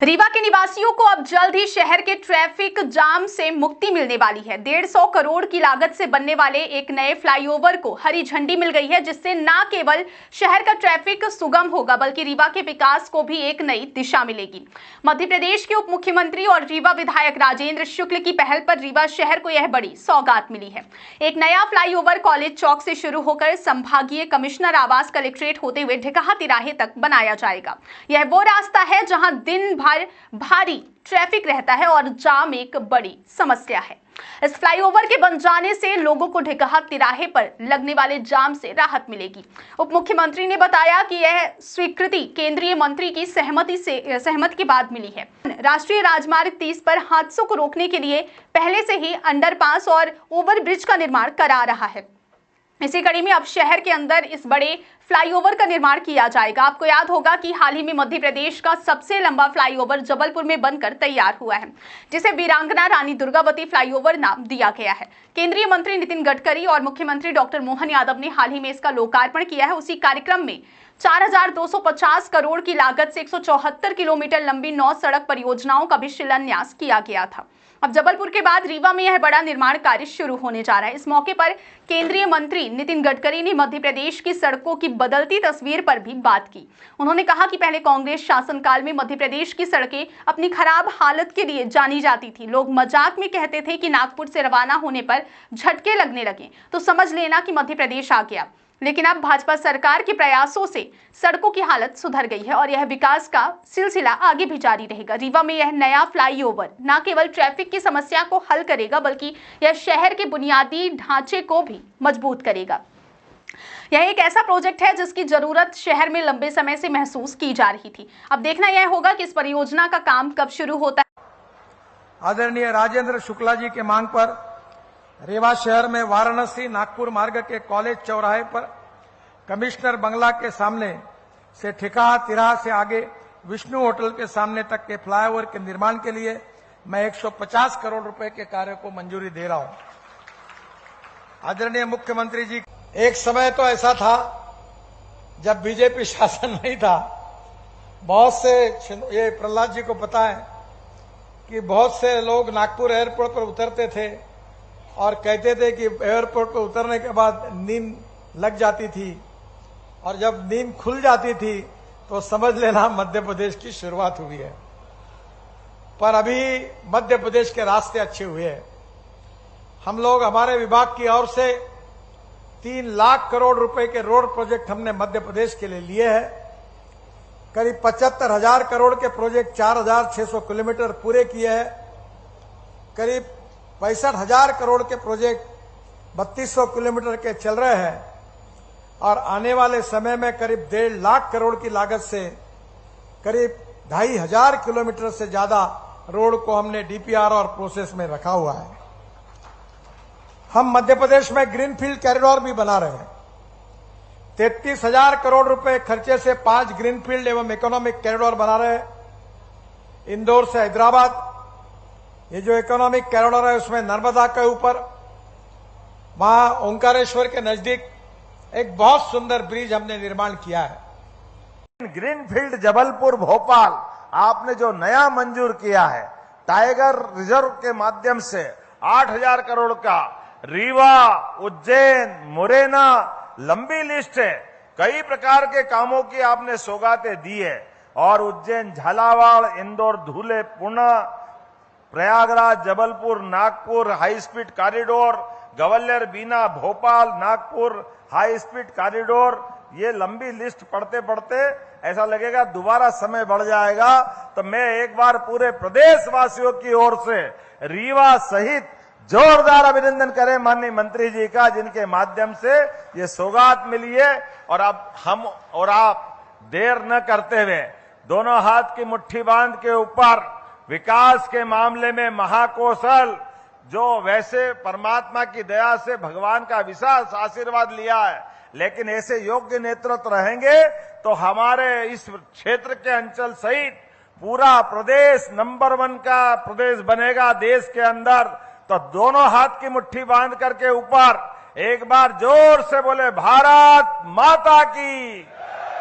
रीवा के निवासियों को अब जल्द ही शहर के ट्रैफिक जाम से मुक्ति मिलने वाली है। 150 करोड़ की लागत से बनने वाले एक नए फ्लाईओवर को हरी झंडी मिल गई है, जिससे न केवल शहर का ट्रैफिक सुगम होगा बल्कि रीवा के विकास को भी एक नई दिशा मिलेगी। मध्य प्रदेश के उप मुख्यमंत्री और रीवा विधायक राजेंद्र शुक्ल की पहल पर रीवा शहर को यह बड़ी सौगात मिली है। एक नया फ्लाईओवर कॉलेज चौक से शुरू होकर संभागीय कमिश्नर आवास कलेक्ट्रेट होते हुए ढिकाहा तिराहे तक बनाया जाएगा। यह वो रास्ता है जहां दिन भर भारी ट्रैफिक रहता है और जाम एक बड़ी समस्या है। इस फ्लाईओवर के बन जाने से लोगों को ढिकाहा तिराहे पर लगने वाले जाम से राहत मिलेगी। उप मुख्यमंत्री ने बताया कि यह स्वीकृति केंद्रीय मंत्री की सहमति के बाद मिली है। राष्ट्रीय राजमार्ग 30 पर हादसों को रोकने के लिए पहले से ही अंडरपास और ओवरब्रिज का निर्माण करा रहा है। इसी कड़ी में अब शहर के अंदर इस बड़े फ्लाईओवर का निर्माण किया जाएगा। आपको याद होगा कि हाल ही में मध्य प्रदेश का सबसे लंबा फ्लाईओवर जबलपुर में बनकर तैयार हुआ है, जिसे वीरांगना रानी दुर्गावती फ्लाईओवर नाम दिया गया है। केंद्रीय मंत्री नितिन गडकरी और मुख्यमंत्री डॉक्टर मोहन यादव ने हाल ही में इसका लोकार्पण किया है। उसी कार्यक्रम में 4250 करोड़ की लागत से 174 किलोमीटर लंबी 9 सड़क परियोजनाओं का भी शिलान्यास किया गया था। अब जबलपुर के बाद रीवा में यह बड़ा निर्माण कार्य शुरू होने जा रहा है। इस मौके पर केंद्रीय मंत्री नितिन गडकरी ने मध्य प्रदेश की सड़कों की बदलती तस्वीर पर भी बात की। उन्होंने कहा कि पहले कांग्रेस शासनकाल में मध्य प्रदेश की सड़कें अपनी खराब हालत के लिए जानी जाती थी। लोग मजाक में कहते थे कि नागपुर से रवाना होने पर झटके लगने लगे तो समझ लेना कि मध्य प्रदेश आ गया। लेकिन अब भाजपा सरकार के प्रयासों से सड़कों की हालत सुधर गई है और यह विकास का सिलसिला आगे भी जारी रहेगा। रीवा में यह नया फ्लाईओवर न केवल ट्रैफिक की समस्या को हल करेगा बल्कि यह शहर के बुनियादी ढांचे को भी मजबूत करेगा। यह एक ऐसा प्रोजेक्ट है जिसकी जरूरत शहर में लंबे समय से महसूस की जा रही थी। अब देखना यह होगा कि इस परियोजना का काम कब शुरू होता है। आदरणीय राजेंद्र शुक्ला जी के मांग पर रीवा शहर में वाराणसी नागपुर मार्ग के कॉलेज चौराहे पर कमिश्नर बंगला के सामने से ठिकाहा तिराहा से आगे विष्णु होटल के सामने तक के फ्लाईओवर के निर्माण के लिए मैं 150 करोड़ रुपए के कार्य को मंजूरी दे रहा हूं। आदरणीय मुख्यमंत्री जी, एक समय तो ऐसा था जब बीजेपी शासन नहीं था, बहुत से, ये प्रहलाद जी को पता है कि बहुत से लोग नागपुर एयरपोर्ट पर उतरते थे और कहते थे कि एयरपोर्ट पर उतरने के बाद नींद लग जाती थी और जब नींद खुल जाती थी तो समझ लेना मध्य प्रदेश की शुरुआत हुई है। पर अभी मध्य प्रदेश के रास्ते अच्छे हुए हैं। हम लोग, हमारे विभाग की ओर से 3 लाख करोड़ रुपए के रोड प्रोजेक्ट हमने मध्य प्रदेश के लिए लिए हैं। करीब 75,000 करोड़ के प्रोजेक्ट 4,600 किलोमीटर पूरे किए हैं। करीब 65,000 करोड़ के प्रोजेक्ट 3200 किलोमीटर के चल रहे हैं और आने वाले समय में करीब 1.5 लाख करोड़ की लागत से करीब 2,500 किलोमीटर से ज्यादा रोड को हमने डीपीआर और प्रोसेस में रखा हुआ है। हम मध्य प्रदेश में ग्रीनफील्ड कॉरिडोर भी बना रहे हैं। 33,000 करोड़ रुपए खर्चे से 5 ग्रीनफील्ड एवं इकोनॉमिक कॉरिडोर बना रहे हैं। इंदौर से हैदराबाद, ये जो इकोनॉमिक कॉरिडोर है उसमें नर्मदा के ऊपर, वहां ओंकारेश्वर के नजदीक एक बहुत सुंदर ब्रिज हमने निर्माण किया है। ग्रीनफील्ड जबलपुर भोपाल आपने जो नया मंजूर किया है, टाइगर रिजर्व के माध्यम से 8,000 करोड़ का, रीवा, उज्जैन, मुरैना, लंबी लिस्ट है। कई प्रकार के कामों की आपने सौगातें दी है और Ujjain, Jhalawar, Indore, Dhule, Pune, Prayagraj, Jabalpur, Nagpur high speed corridor, Gwalior, Bina, Bhopal, Nagpur high speed corridor, ये लंबी लिस्ट पढ़ते पढ़ते ऐसा लगेगा दोबारा समय बढ़ जाएगा। तो मैं एक बार पूरे प्रदेशवासियों की ओर से रीवा सहित जोरदार अभिनंदन करें माननीय मंत्री जी का, जिनके माध्यम से ये सौगात मिली है। और अब हम और आप देर न करते हुए दोनों हाथ की मुट्ठी बांध के ऊपर विकास के मामले में महाकौशल, जो वैसे परमात्मा की दया से भगवान का विशेष आशीर्वाद लिया है, लेकिन ऐसे योग्य नेतृत्व रहेंगे तो हमारे इस क्षेत्र के अंचल सहित पूरा प्रदेश नंबर 1 का प्रदेश बनेगा देश के अंदर। तो दोनों हाथ की मुट्ठी बांध करके ऊपर एक बार जोर से बोले भारत माता की।